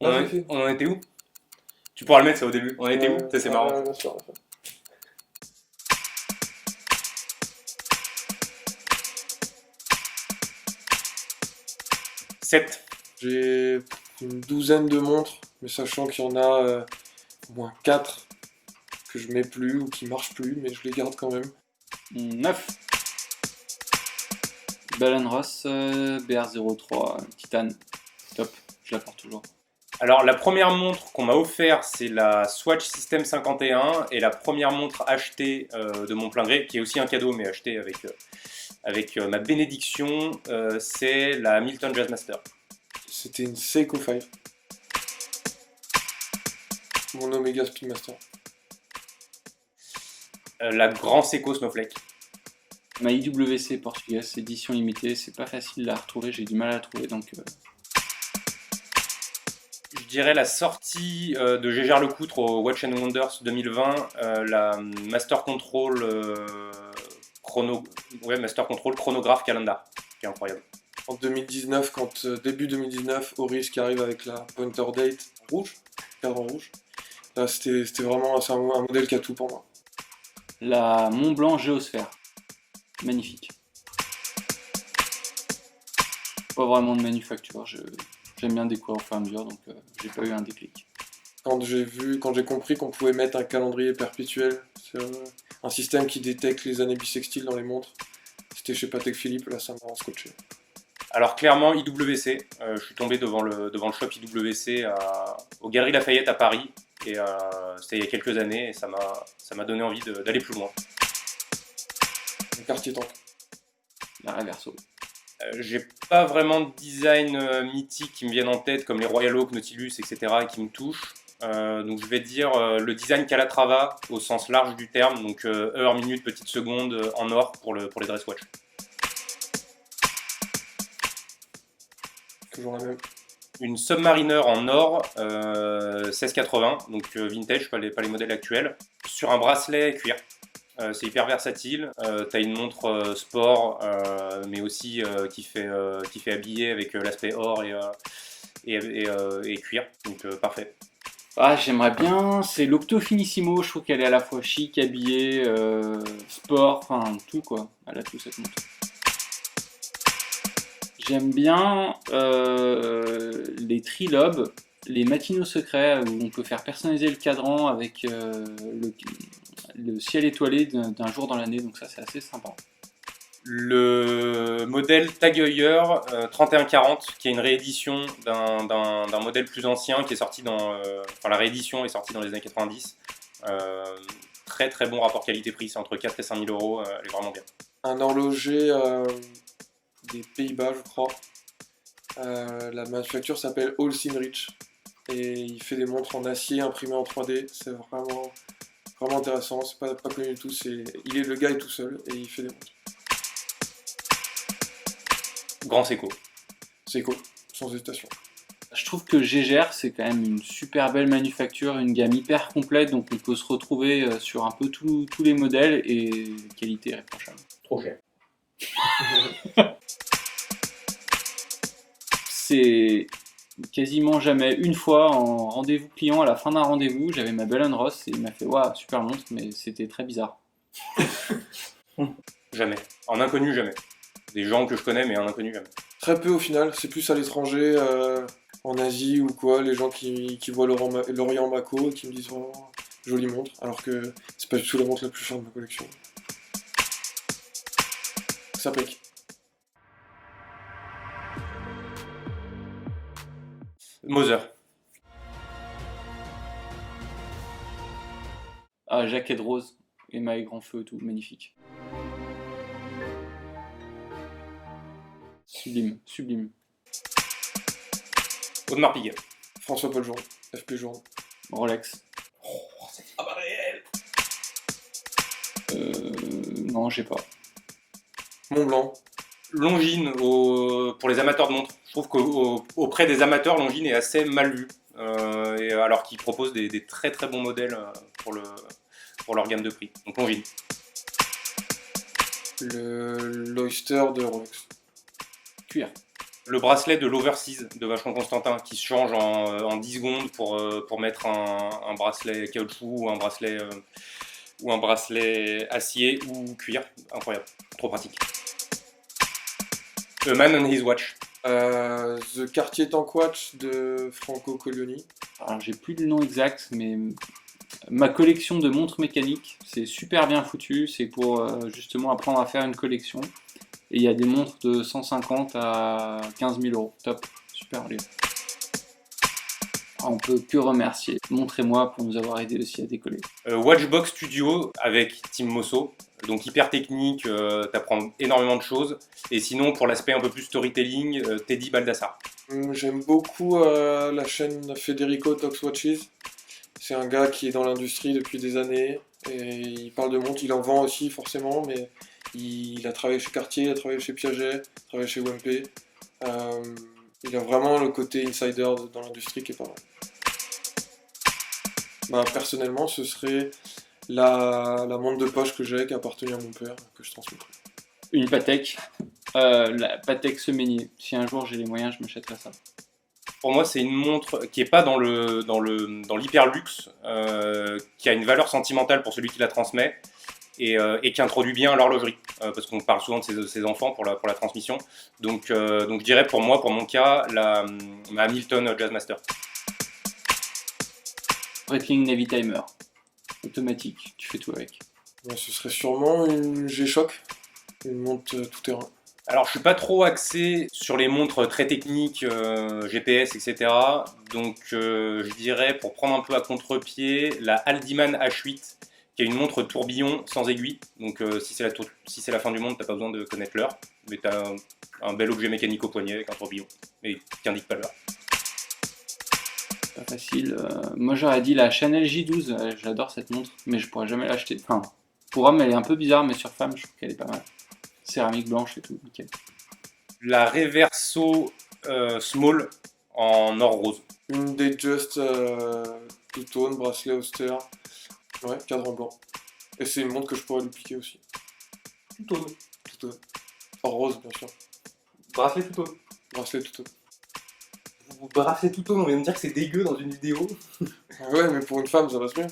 On en était où? Tu pourras le mettre, ça, au début. On en était où? Ça, c'est marrant. Bien sûr, bien sûr. 7. J'ai une douzaine de montres, mais sachant qu'il y en a au moins 4 que je mets plus ou qui marchent plus, mais je les garde quand même. 9. Bell Ross BR03 Titane. Top, je la porte toujours. Alors, la première montre qu'on m'a offert, c'est la Swatch System 51, et la première montre achetée de mon plein gré, qui est aussi un cadeau, mais achetée avec ma bénédiction, c'est la Milton Jazzmaster. C'était une Seiko 5. Mon Omega Speedmaster. La Grand Seiko Snowflake. Ma IWC portugaise, édition limitée, c'est pas facile à retrouver, j'ai du mal à la trouver, donc... Je dirais la sortie de Gégère Lecoutre au Watch and Wonders 2020, la Master Control Master Control Chronograph Calendar, qui est incroyable. En 2019, début 2019, Oris qui arrive avec la Pointer Date rouge, cadran rouge. Là, c'était vraiment un modèle qui a tout pour moi. La Mont Blanc Géosphère, magnifique. Pas vraiment de manufacture, j'aime bien découvrir au fur et à mesure, donc j'ai pas eu un déclic. Quand j'ai compris qu'on pouvait mettre un calendrier perpétuel sur un système qui détecte les années bissextiles dans les montres, c'était chez Patek Philippe, là ça m'a scotché. Alors clairement IWC, je suis tombé devant le shop IWC aux Galeries Lafayette à Paris, et c'était il y a quelques années, et ça m'a donné envie d'aller plus loin. Le quartier tank. La Reverso. J'ai pas vraiment de design mythique qui me viennent en tête, comme les Royal Oak, Nautilus, etc., qui me touchent. Donc je vais dire le design Calatrava au sens large du terme, donc heure, minute, petite seconde en or pour les dress watch. Toujours la même. Une Submariner en or 1680, donc vintage, pas les modèles actuels, sur un bracelet cuir. C'est hyper versatile. T'as une montre sport, mais aussi qui fait habiller avec l'aspect or et cuir, donc parfait. Ah, j'aimerais bien, c'est l'Octo Finissimo, je trouve qu'elle est à la fois chic, habillée, sport, enfin tout quoi, elle a tout cette montre. J'aime bien les trilobes, les matinaux secrets où on peut faire personnaliser le cadran avec le ciel étoilé d'un jour dans l'année, donc ça c'est assez sympa. Le modèle Tag Heuer 3140, qui est une réédition d'un modèle plus ancien qui est sorti la réédition est sortie dans les années 90. Très très bon rapport qualité-prix, c'est entre 4 et 5 000 euros, elle est vraiment bien. Un horloger des Pays-Bas, je crois. La manufacture s'appelle Olsinrich et il fait des montres en acier imprimées en 3D. C'est vraiment intéressant, c'est pas connu du tout. Le gars est tout seul et il fait des montres. Grand Seiko. Seiko, sans hésitation. Je trouve que Gégère c'est quand même une super belle manufacture, une gamme hyper complète, donc on peut se retrouver sur un peu tous les modèles et qualité irréprochable. Trop cher. C'est quasiment jamais une fois en rendez-vous client, à la fin d'un rendez-vous, j'avais ma Bell & Ross et il m'a fait waouh, super montre, mais c'était très bizarre. Jamais. En inconnu, jamais. Des gens que je connais, mais en inconnu, jamais. Très peu au final, c'est plus à l'étranger, en Asie ou quoi, les gens qui voient l'Orient Mako et qui me disent oh, jolie montre, alors que c'est pas du tout la montre la plus chère de ma collection. Ça pique. Moser. Ah, jaquette rose, émail grand feu, tout, magnifique. Sublime, sublime. Audemars Piguet. François-Paul Journe, FP Journe. Rolex. Oh, c'est pas réel. Non, j'ai pas. Montblanc. Longines pour les amateurs de montres. Je trouve qu'auprès des amateurs, Longines est assez mal vu. Alors qu'ils proposent des très très bons modèles pour leur gamme de prix. Donc Longines. L'Oyster de Rolex. Cuir. Le bracelet de l'Overseas de Vacheron Constantin qui se change en 10 secondes pour mettre un bracelet caoutchouc ou un bracelet acier ou cuir. Incroyable, trop pratique. A Man on His Watch. The Cartier Tank Watch de Franco Collioni. Alors j'ai plus le nom exact, mais ma collection de montres mécaniques, c'est super bien foutu. C'est pour justement apprendre à faire une collection. Et il y a des montres de 150 à 15 000 euros. Top, super livre. On peut que remercier Montrez-moi pour nous avoir aidé aussi à décoller. Watchbox Studio avec Tim Mosso. Donc hyper technique, t'apprends énormément de choses. Et sinon, pour l'aspect un peu plus storytelling, Teddy Baldassar. J'aime beaucoup la chaîne Federico Talks Watches. C'est un gars qui est dans l'industrie depuis des années et il parle de montres. Il en vend aussi forcément, mais il a travaillé chez Cartier, il a travaillé chez Piaget, il a travaillé chez WMP. Il a vraiment le côté insider dans l'industrie qui est pas mal. Bah, personnellement, ce serait la montre de poche que j'ai, qui a appartenu à mon père, que je transmettrai. Une Patek, la Patek Semenier. Si un jour j'ai les moyens, je m'achèterai ça. Pour moi, c'est une montre qui n'est pas dans l'hyper luxe, qui a une valeur sentimentale pour celui qui la transmet et qui introduit bien l'horlogerie, parce qu'on parle souvent de ses enfants pour la transmission. Donc je dirais pour moi, pour mon cas, ma Hamilton Jazzmaster. Breitling Navy Timer, automatique, tu fais tout avec. Ouais, ce serait sûrement une G-Shock, une montre tout-terrain. Alors, je suis pas trop axé sur les montres très techniques, GPS, etc. Donc, je dirais, pour prendre un peu à contre-pied, la Aldiman H8, qui est une montre tourbillon sans aiguille. Donc, si c'est la fin du monde, t'as pas besoin de connaître l'heure, mais t'as un bel objet mécanique au poignet avec un tourbillon, mais qui indique pas l'heure. Pas facile. Moi j'aurais dit la Chanel J12, j'adore cette montre, mais je pourrais jamais l'acheter. Enfin, pour homme elle est un peu bizarre, mais sur femme je trouve qu'elle est pas mal. Céramique blanche et tout, nickel. La Reverso Small en or rose. Une Datejust two-tone, bracelet austère, ouais, cadre blanc. Et c'est une montre que je pourrais lui piquer aussi. Tout-tone. Two-tone. Or rose, bien sûr. Bracelet tout-tone. Bracelet tout-tone. Bracelet tout-tone, on vient de dire que c'est dégueu dans une vidéo. Ouais, mais pour une femme, ça passe bien.